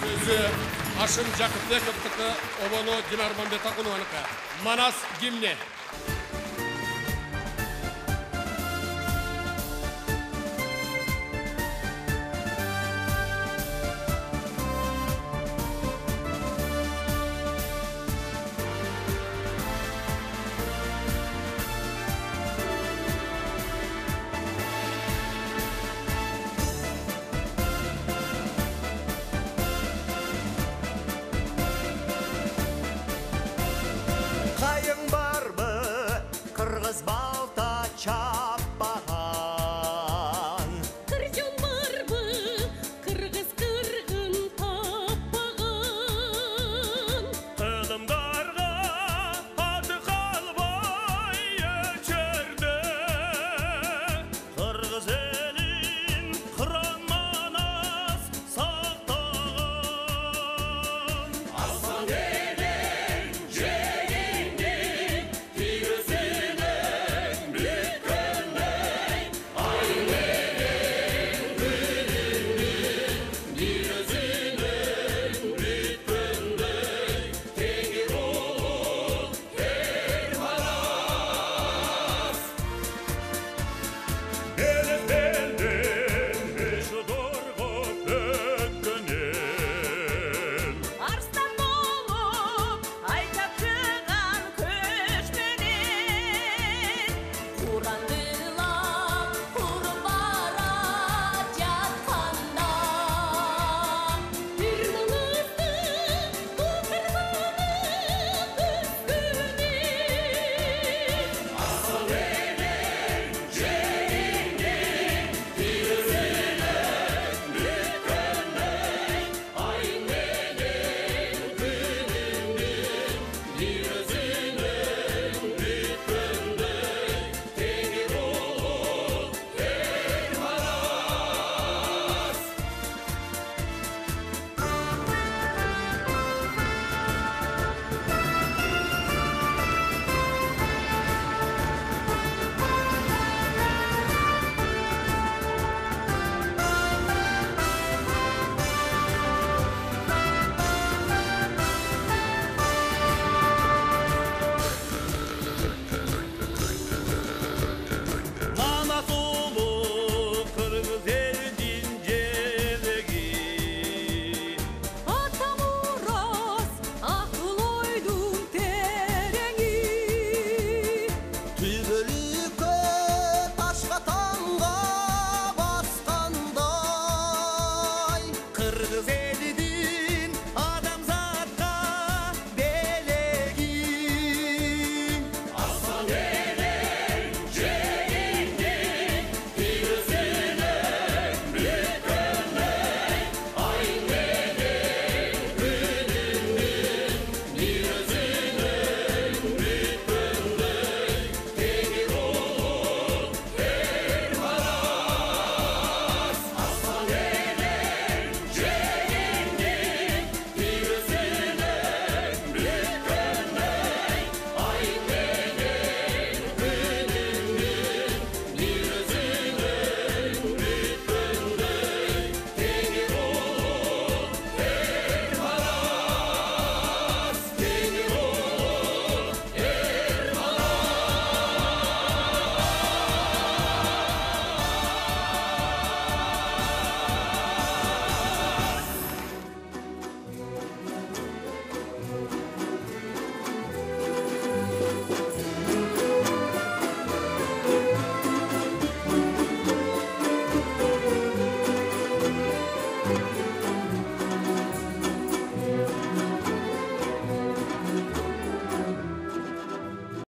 Сөзү Ашым Жакыпбековдуку, обону Динар Мамбетакунованыкі. Манас гимне.